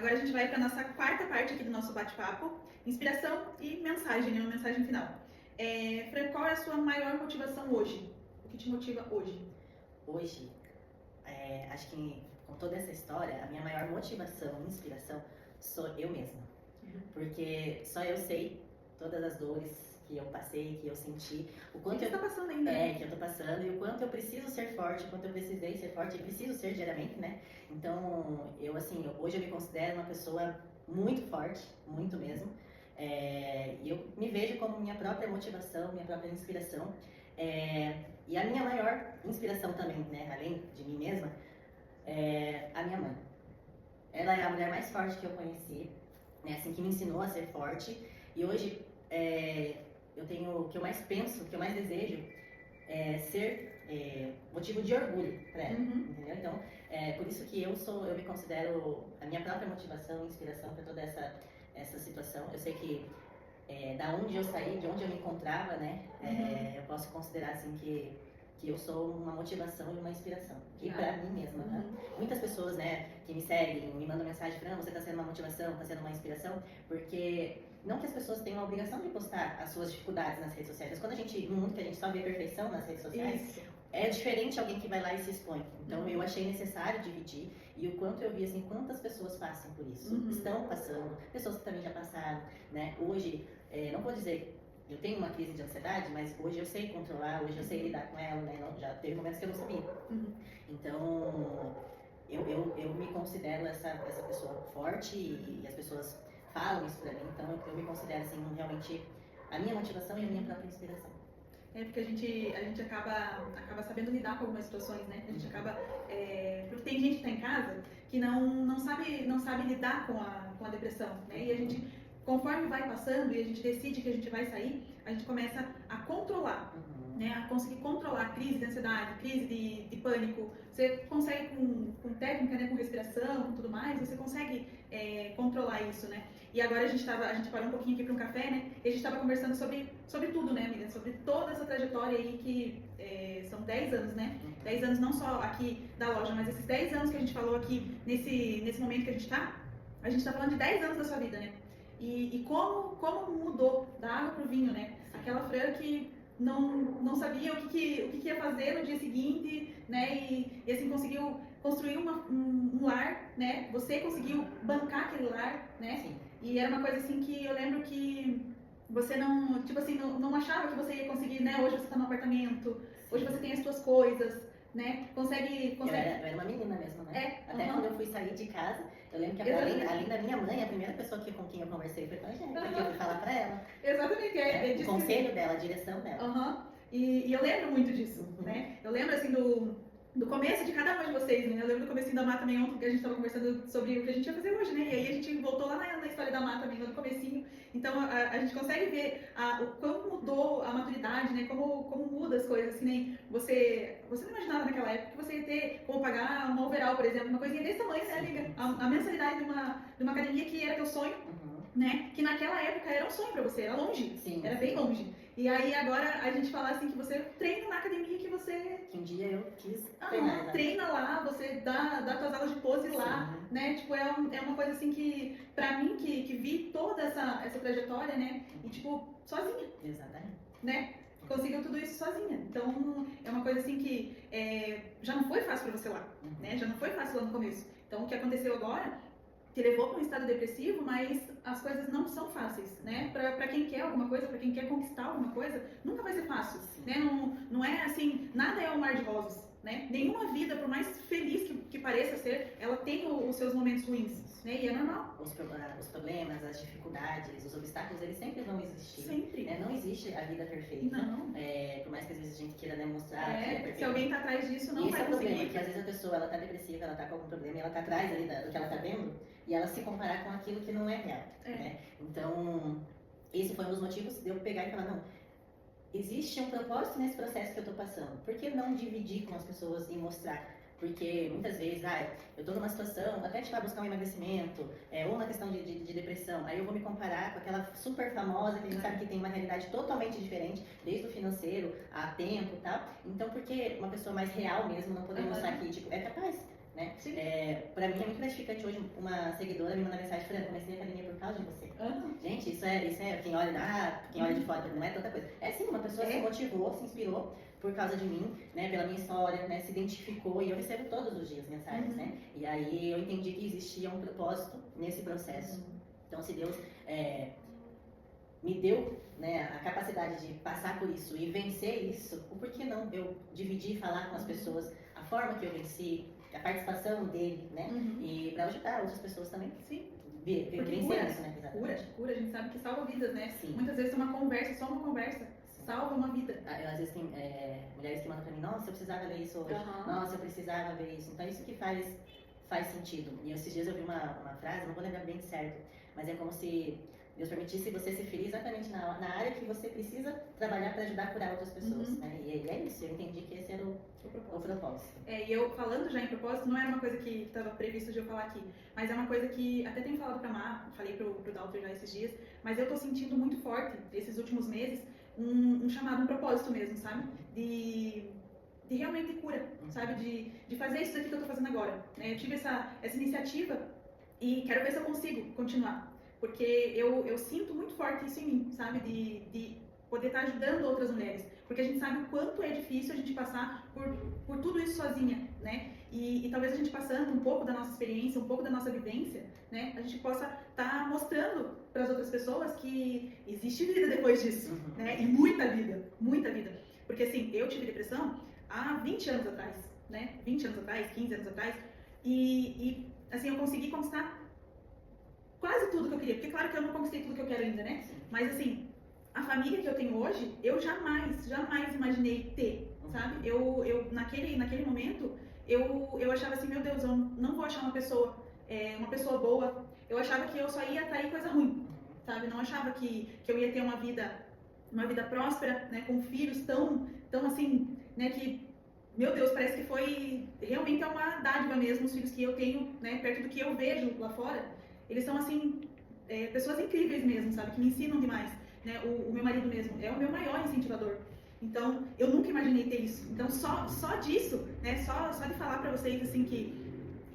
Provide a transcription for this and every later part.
Agora a gente vai para nossa quarta parte aqui do nosso bate-papo, inspiração e mensagem, né? Uma mensagem final. Fran, qual é a sua maior motivação hoje? O que te motiva hoje? Hoje, acho que com toda essa história, a minha maior motivação e inspiração sou eu mesma. Porque só eu sei todas as dores que eu passei, que eu senti, o quanto que eu está passando ainda. que eu tô passando, e o quanto eu preciso ser forte, o quanto eu precisei ser forte, e preciso ser diariamente, né? Então, hoje eu me considero uma pessoa muito forte, muito mesmo. E eu me vejo como minha própria motivação, minha própria inspiração. E a minha maior inspiração também, né, além de mim mesma, é a minha mãe. Ela é a mulher mais forte que eu conheci, né, assim, que me ensinou a ser forte. E hoje, eu tenho o que eu mais penso, o que eu mais desejo é ser motivo de orgulho para ela, entendeu? Então, por isso que eu me considero a minha própria motivação e inspiração para toda essa situação. Eu sei que da onde eu saí, de onde eu me encontrava, né, eu posso considerar assim que eu sou uma motivação e uma inspiração. E pra mim mesma, né? Muitas pessoas, né, que me seguem, me mandam mensagem, Fran, você tá sendo uma motivação, tá sendo uma inspiração, porque não que as pessoas tenham a obrigação de postar as suas dificuldades nas redes sociais, mas quando no mundo que a gente só vê perfeição nas redes sociais, é diferente alguém que vai lá e se expõe. Então eu achei necessário dividir, e o quanto eu vi, assim, quantas pessoas passam por isso, estão passando, pessoas que também já passaram, né? Hoje, não vou dizer eu tenho uma crise de ansiedade, mas hoje eu sei controlar, hoje eu sei lidar com ela, né? Já teve momentos que eu não sabia. Então, eu me considero essa pessoa forte, e as pessoas falam isso pra mim, então eu me considero, assim, realmente a minha motivação e a minha própria inspiração. Porque a gente acaba sabendo lidar com algumas situações, né? A gente acaba... porque tem gente que tá em casa que não sabe lidar com a depressão, né? E a gente, conforme vai passando e a gente decide que a gente vai sair, a gente começa a controlar, né? A conseguir controlar a crise de ansiedade, crise de pânico. Você consegue com técnica, né? Com respiração, com tudo mais, você consegue controlar isso, né? E agora a gente parou um pouquinho aqui para um café, né? E a gente estava conversando sobre tudo, né, amiga? Sobre toda essa trajetória aí que são 10 anos, né? 10 anos não só aqui da loja, mas esses 10 anos que a gente falou aqui nesse momento que a gente tá falando de 10 anos da sua vida, né? E como mudou da água pro vinho, né? Aquela Fran que não sabia o que ia fazer no dia seguinte, né? E assim, conseguiu construir um lar, né? Você conseguiu bancar aquele lar, né? Sim. E era uma coisa assim que eu lembro que você não achava que você ia conseguir, né? Hoje você tá no apartamento, hoje você tem as suas coisas, né? Consegue... Eu era uma menina mesmo, né? Até quando eu fui sair de casa, eu lembro que além da minha mãe, a primeira pessoa com quem eu conversei foi com a gente, porque eu fui falar pra ela. Exatamente, o conselho dela, a direção dela. E eu lembro muito disso, né? Eu lembro assim do começo de cada uma de vocês, né? Eu lembro do comecinho da Má também, ontem que a gente estava conversando sobre o que a gente ia fazer hoje, né? E aí a gente voltou lá na história da Má também, lá no comecinho. Então a gente consegue ver o como mudou a maturidade, né? Como muda as coisas, assim, né? Você não imaginava naquela época que você ia ter como pagar uma overall, por exemplo, uma coisinha desse tamanho, né, amiga? A mensalidade de uma academia que era teu sonho, né? Que naquela época era um sonho pra você, era longe, era bem longe. E aí agora a gente fala assim que você treina na academia que você... Que um dia eu quis treinar. Treina lá, você dá tuas aulas de pose lá, né? Tipo, é uma coisa assim que, pra mim, que vi toda essa trajetória, né? E tipo, sozinha. Exatamente. Né? Conseguiu tudo isso sozinha. Então, é uma coisa assim que já não foi fácil pra você lá, né? Já não foi fácil lá no começo. Então, o que aconteceu agora te levou para um estado depressivo, mas as coisas não são fáceis, né? Para quem quer alguma coisa, para quem quer conquistar alguma coisa, nunca vai ser fácil, né? Não é assim, nada é um mar de rosas, né? Nenhuma vida, por mais feliz que pareça ser, ela tem os seus momentos ruins, né? E é normal. Os problemas, as dificuldades, os obstáculos, eles sempre vão existir. Sempre. Não existe a vida perfeita. Não. Por mais que às vezes a gente queira demonstrar que é perfeito. Se alguém tá atrás disso, não vai conseguir. Esse é o problema, que às vezes a pessoa, ela tá depressiva, ela tá com algum problema, e ela tá atrás ali do que ela tá vendo, e ela se comparar com aquilo que não é real, né? Então, esse foi um dos motivos de eu pegar e falar, não, existe um propósito nesse processo que eu tô passando. Por que não dividir com as pessoas e mostrar? Porque muitas vezes, eu tô numa situação, até tipo, buscar um emagrecimento, ou uma questão de depressão, aí eu vou me comparar com aquela super famosa, que a gente sabe que tem uma realidade totalmente diferente, desde o financeiro, a tempo e tal. Então, por que uma pessoa mais real mesmo não poder mostrar que, tipo, é capaz né? Sim. Pra mim é muito gratificante hoje uma seguidora me mandar mensagem falando, comecei a academia por causa de você. Gente, isso é quem olha de fora, não é tanta coisa. É sim, uma pessoa se motivou, se inspirou por causa de mim, né, pela minha história, né, se identificou, e eu recebo todos os dias mensagens, né? E aí eu entendi que existia um propósito nesse processo. Então, se Deus me deu, né, a capacidade de passar por isso e vencer isso, por que não eu dividir, falar com as pessoas a forma que eu venci, a participação dele, né? E para ajudar outras pessoas também. Sim. Vencer isso, né? Cura, a gente sabe que salva vidas, né? Sim. Muitas vezes uma conversa, só uma conversa, salva uma vida. Às vezes tem mulheres que mandam pra mim, nossa, eu precisava ler isso hoje, nossa, eu precisava ver isso. Então isso que faz sentido. E esses dias eu vi uma frase, não vou lembrar bem certo, mas é como se Deus permitisse você se ferir exatamente na área que você precisa trabalhar para ajudar a curar outras pessoas, né? E é isso, eu entendi que esse era o propósito. E eu falando já em propósito, não era uma coisa que estava previsto de eu falar aqui, mas é uma coisa que até tenho falado pra Mar, falei pro Dalton já esses dias, mas eu tô sentindo muito forte, esses últimos meses, um chamado, um propósito mesmo, sabe? De realmente cura, sabe? De fazer isso daqui que eu tô fazendo agora, né? Eu tive essa iniciativa e quero ver se eu consigo continuar. Porque eu sinto muito forte isso em mim, sabe? De poder estar ajudando outras mulheres. Porque a gente sabe o quanto é difícil a gente passar por tudo isso sozinha, né? E talvez a gente passando um pouco da nossa experiência, um pouco da nossa vivência, né? A gente possa estar mostrando para as outras pessoas que existe vida depois disso, né? E muita vida, muita vida. Porque assim, eu tive depressão há 20 anos atrás, né? 20 anos atrás, 15 anos atrás. E assim, eu consegui conquistar quase tudo que eu queria, porque claro que eu não conquistei tudo que eu quero ainda, né? Mas assim, a família que eu tenho hoje, eu jamais imaginei ter, sabe? Eu naquele momento, eu achava assim, meu Deus, eu não vou achar uma pessoa boa. Eu achava que eu só ia atrair coisa ruim, sabe? Não achava que eu ia ter uma vida próspera, né? Com filhos tão assim, né? Que, meu Deus, parece que foi realmente uma dádiva mesmo, os filhos que eu tenho, né? Perto do que eu vejo lá fora. Eles são, assim, pessoas incríveis mesmo, sabe? Que me ensinam demais, né? O meu marido mesmo é o meu maior incentivador. Então, eu nunca imaginei ter isso. Então, só disso, né? Só de falar pra vocês, assim, que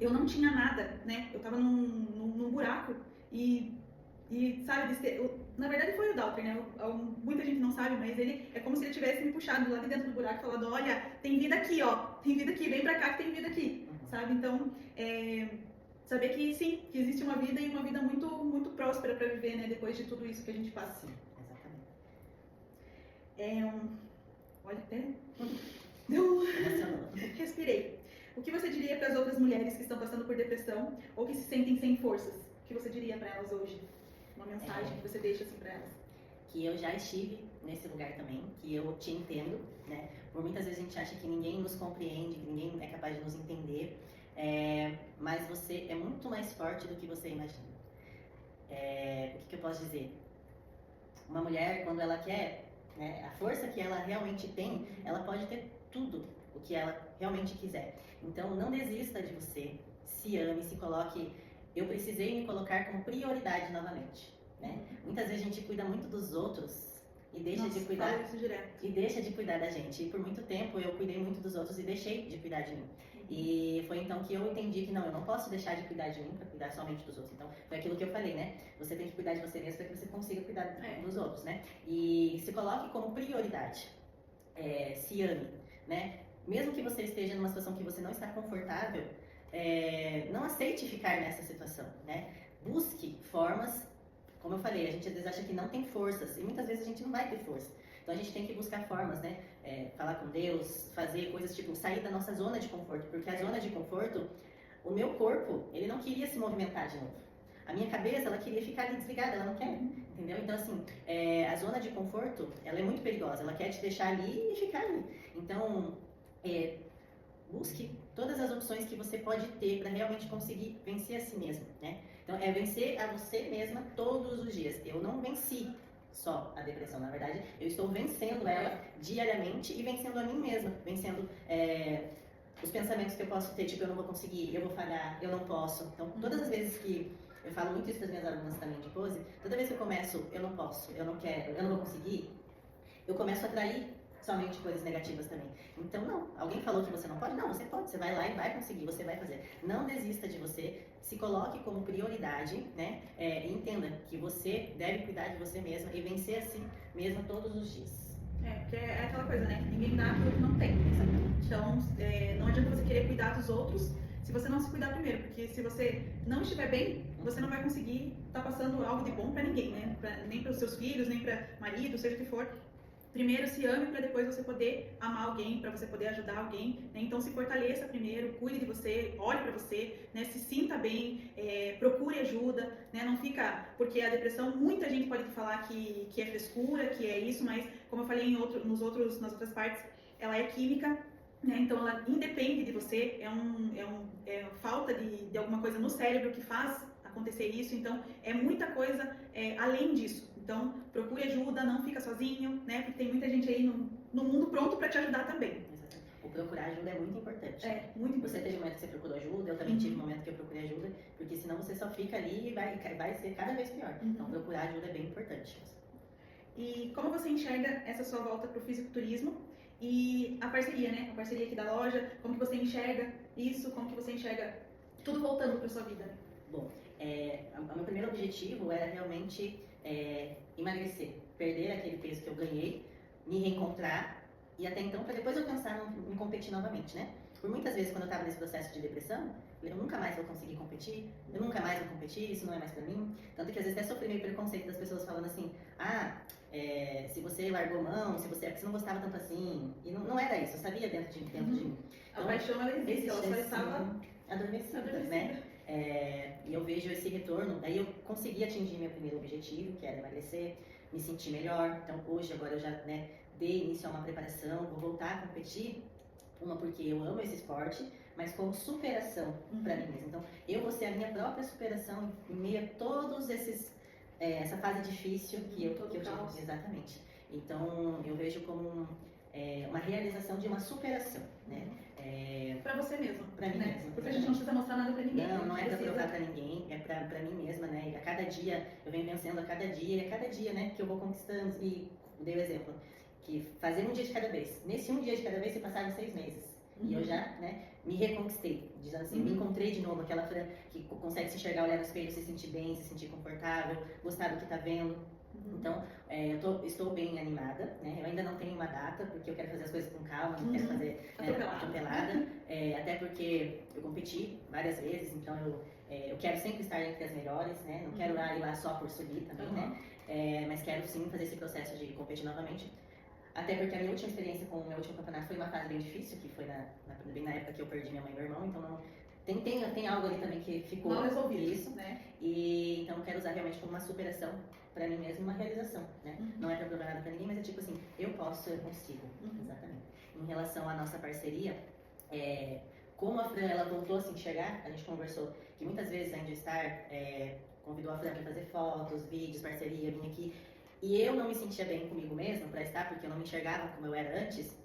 eu não tinha nada, né? Eu tava num buraco e sabe? Na verdade, foi o Dalton, né? Muita gente não sabe, mas ele é como se ele tivesse me puxado lá de dentro do buraco, falando, olha, tem vida aqui, ó. Tem vida aqui, vem pra cá que tem vida aqui, sabe? Então, saber que sim, que existe uma vida e uma vida muito, muito próspera para viver, né? Depois de tudo isso que a gente passa. Sim, exatamente. Olha, até respirei. O que você diria para as outras mulheres que estão passando por depressão ou que se sentem sem forças? O que você diria para elas hoje? Uma mensagem que você deixa assim para elas? Que eu já estive nesse lugar também, que eu te entendo, né? Por muitas vezes a gente acha que ninguém nos compreende, que ninguém é capaz de nos entender. Mas você é muito mais forte do que você imagina. O que eu posso dizer? Uma mulher, quando ela quer, né, a força que ela realmente tem, ela pode ter tudo o que ela realmente quiser. Então, não desista de você, se ame, se coloque. Eu precisei me colocar como prioridade novamente, né? Muitas vezes a gente cuida muito dos outros e deixa de cuidar. E deixa de cuidar da gente. E por muito tempo eu cuidei muito dos outros e deixei de cuidar de mim. E foi então que eu entendi que não, eu não posso deixar de cuidar de mim para cuidar somente dos outros. Então, foi aquilo que eu falei, né? Você tem que cuidar de você mesmo para que você consiga cuidar dos outros, né? E se coloque como prioridade. Se ame, né? Mesmo que você esteja numa situação que você não está confortável, não aceite ficar nessa situação, né? Busque formas, como eu falei, a gente às vezes acha que não tem forças e muitas vezes a gente não vai ter força. Então a gente tem que buscar formas, né? Falar com Deus, fazer coisas tipo sair da nossa zona de conforto, porque a zona de conforto, o meu corpo, ele não queria se movimentar de novo. A minha cabeça, ela queria ficar ali desligada, ela não quer, entendeu? Então assim, a zona de conforto, ela é muito perigosa, ela quer te deixar ali e ficar ali. Então, busque todas as opções que você pode ter para realmente conseguir vencer a si mesmo, né? Então, vencer a você mesma todos os dias. Eu não venci só a depressão, na verdade, eu estou vencendo ela diariamente e vencendo a mim mesma, vencendo os pensamentos que eu posso ter, tipo, eu não vou conseguir, eu vou falhar, eu não posso. Então, todas as vezes que eu falo muito isso para as minhas alunas também de pose, toda vez que eu começo, eu não posso, eu não quero, eu não vou conseguir, eu começo a atrair somente coisas negativas também. Então, não. Alguém falou que você não pode? Não, você pode. Você vai lá e vai conseguir, você vai fazer. Não desista de você, se coloque como prioridade, né? E entenda que você deve cuidar de você mesma e vencer assim mesmo todos os dias. Porque é aquela coisa, né? Ninguém dá aquilo que não tem. Então, não adianta você querer cuidar dos outros se você não se cuidar primeiro, porque se você não estiver bem, você não vai conseguir estar passando algo de bom para ninguém, né? Nem para os seus filhos, nem para marido, seja o que for. Primeiro se ame para depois você poder amar alguém, para você poder ajudar alguém, né? Então se fortaleça primeiro, cuide de você, olhe para você, né? Se sinta bem, procure ajuda, né? Não fica, porque a depressão, muita gente pode falar que é frescura, que é isso, mas como eu falei nas outras partes, ela é química, né? Então ela independe de você, é falta de alguma coisa no cérebro que faz acontecer isso, então é muita coisa além disso. Então, procure ajuda, não fica sozinho, né? Porque tem muita gente aí no mundo pronto para te ajudar também. Exatamente. O procurar ajuda é muito importante. Muito importante. Você teve um momento que você procurou ajuda, eu também tive um momento que eu procurei ajuda, porque senão você só fica ali e vai ser cada vez pior. Então, procurar ajuda é bem importante. E como você enxerga essa sua volta para o fisiculturismo e a parceria, né? A parceria aqui da loja, como que você enxerga isso, como que você enxerga tudo voltando para sua vida? Bom, o meu primeiro objetivo era realmente emagrecer, perder aquele peso que eu ganhei, me reencontrar e até então para depois eu pensar em competir novamente, né? Por muitas vezes quando eu estava nesse processo de depressão, eu nunca mais vou conseguir competir, eu nunca mais vou competir, isso não é mais pra mim. Tanto que às vezes até sofri meio preconceito das pessoas falando assim, se você largou mão, se você não gostava tanto assim, e não era isso, eu sabia dentro de mim. Então, a paixão ela existe, ela só estava adormecida, né? E eu vejo esse retorno, daí eu consegui atingir meu primeiro objetivo, que era emagrecer, me sentir melhor. Então hoje, agora eu já dei início a uma preparação, vou voltar a competir, porque eu amo esse esporte, mas como superação para mim mesma. Então eu vou ser a minha própria superação em meio a todos essa fase difícil que eu tive. Exatamente. Então eu vejo como uma realização de uma superação, né? Pra você mesmo. Pra mim mesma. Porque a gente não precisa mostrar nada pra ninguém. Não é pra provar pra ninguém, é pra mim mesma, né? E a cada dia, eu venho vencendo a cada dia, e a cada dia, né, que eu vou conquistando. E dei o exemplo, que fazer um dia de cada vez. Nesse um dia de cada vez, se passaram 6 meses. E eu já, me reconquistei, dizendo assim, me encontrei de novo, aquela Fran que consegue se enxergar, olhar no espelho, se sentir bem, se sentir confortável, gostar do que tá vendo. Então, estou bem animada, né? Eu ainda não tenho uma data, porque eu quero fazer as coisas com calma, não quero fazer atropelada. Até porque eu competi várias vezes, então eu quero sempre estar entre as melhores, né? Não quero ir lá só por subir também, né? Mas quero sim fazer esse processo de competir novamente. Até porque a minha última experiência com o meu último campeonato foi uma fase bem difícil, que foi bem na época que eu perdi minha mãe e meu irmão, então tem algo ali também que ficou mal resolvido, isso, né? E então eu quero usar realmente como uma superação pra mim mesma, uma realização, né? Não é pra provar nada pra ninguém, mas é tipo assim, eu posso, eu consigo, exatamente. Em relação à nossa parceria, como a Fran, ela voltou a se enxergar, a gente conversou que muitas vezes a Indiestar convidou a Fran pra fazer fotos, vídeos, parceria, vim aqui, e eu não me sentia bem comigo mesma pra estar, porque eu não me enxergava como eu era antes.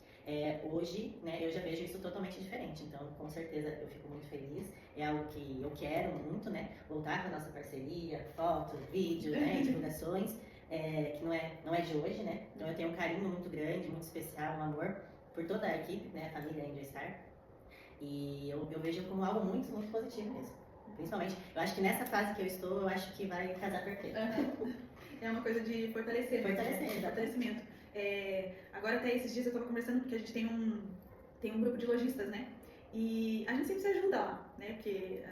Hoje, né, eu já vejo isso totalmente diferente, então com certeza eu fico muito feliz, é algo que eu quero muito, né, voltar com a nossa parceria, fotos, vídeos, né, divulgações, que não é de hoje, né, então eu tenho um carinho muito grande, muito especial, um amor por toda a equipe, né, a família Indiestar, e eu vejo como algo muito, muito positivo mesmo, principalmente, eu acho que nessa fase que eu estou, eu acho que vai casar perfeito. É uma coisa de fortalecimento. Agora até esses dias eu estava conversando porque a gente tem um grupo de lojistas, né? E a gente sempre se ajuda lá, né? Porque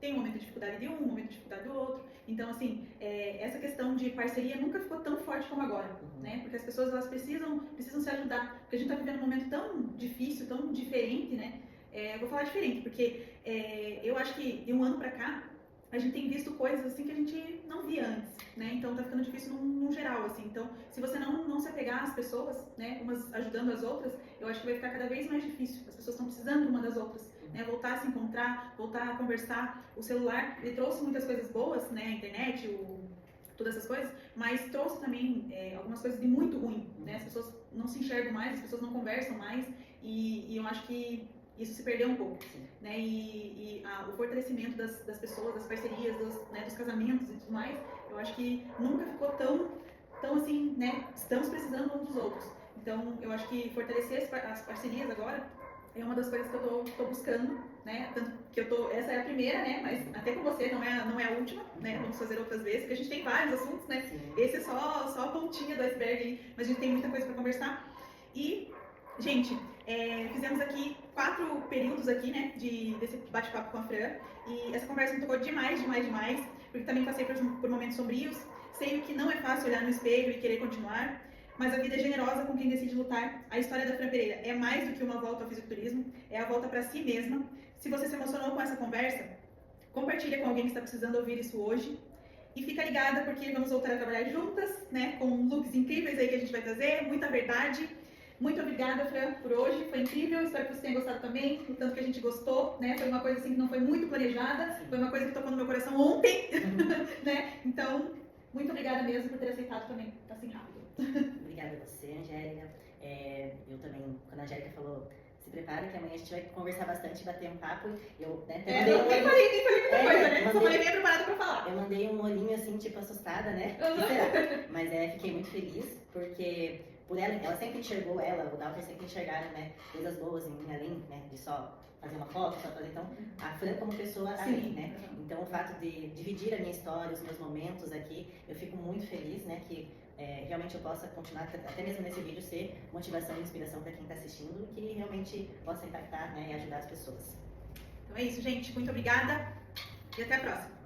tem um momento de dificuldade de um momento de dificuldade do outro. Então, assim, essa questão de parceria nunca ficou tão forte como agora, né? Porque as pessoas, elas precisam se ajudar. Porque a gente está vivendo um momento tão difícil, tão diferente, né? Eu vou falar diferente, porque eu acho que de um ano pra cá, a gente tem visto coisas assim que a gente não via antes, né? Então tá ficando difícil no geral, assim. Então, se você não se apegar às pessoas, né? Umas ajudando as outras, eu acho que vai ficar cada vez mais difícil. As pessoas estão precisando uma das outras, né? Voltar a se encontrar, voltar a conversar. O celular, ele trouxe muitas coisas boas, né? A internet, todas essas coisas, mas trouxe também algumas coisas de muito ruim, né? As pessoas não se enxergam mais, as pessoas não conversam mais, e eu acho que isso se perdeu um pouco, né? E o fortalecimento das pessoas, das parcerias, dos casamentos e tudo mais, eu acho que nunca ficou tão assim, né? Estamos precisando uns dos outros. Então, eu acho que fortalecer as parcerias agora é uma das coisas que eu tô buscando, né? Tanto que essa é a primeira, né? Mas até com você não é a última, né? Vamos fazer outras vezes, porque a gente tem vários assuntos, né? Sim. Esse é só a pontinha do iceberg aí, mas a gente tem muita coisa para conversar. E, gente, fizemos aqui 4 períodos aqui, né? Desse bate-papo com a Fran. E essa conversa me tocou demais, porque também passei por momentos sombrios. Sei que não é fácil olhar no espelho e querer continuar. Mas a vida é generosa com quem decide lutar. A história da Fran Pereira é mais do que uma volta ao fisiculturismo, é a volta para si mesma. Se você se emocionou com essa conversa, compartilha com alguém que está precisando ouvir isso hoje. E fica ligada porque vamos voltar a trabalhar juntas, né? Com looks incríveis aí que a gente vai trazer, muita verdade. Muito obrigada, Fran, por hoje. Foi incrível. Espero que você tenha gostado também, o tanto que a gente gostou, né? Foi uma coisa assim que não foi muito planejada, foi uma coisa que tocou no meu coração ontem, né? Então, muito obrigada mesmo por ter aceitado também, assim rápido. Obrigada a você, Angélica. Eu também, quando a Angélica falou, se prepara que amanhã a gente vai conversar bastante, bater um papo. Eu, né, nem falei muita coisa, né? Só falei bem preparada pra falar. Eu mandei um olhinho assim, tipo, assustada, né? Mas fiquei muito feliz, porque por ela sempre enxergou, o Dalton sempre enxergaram, né, coisas boas em mim, além, né, de só fazer uma foto, só fazer, então, a Fran como pessoa além, né? Então, o fato de dividir a minha história, os meus momentos aqui, eu fico muito feliz, né, que realmente eu possa continuar, até mesmo nesse vídeo, ser motivação e inspiração para quem está assistindo e que realmente possa impactar, né, e ajudar as pessoas. Então é isso, gente. Muito obrigada e até a próxima.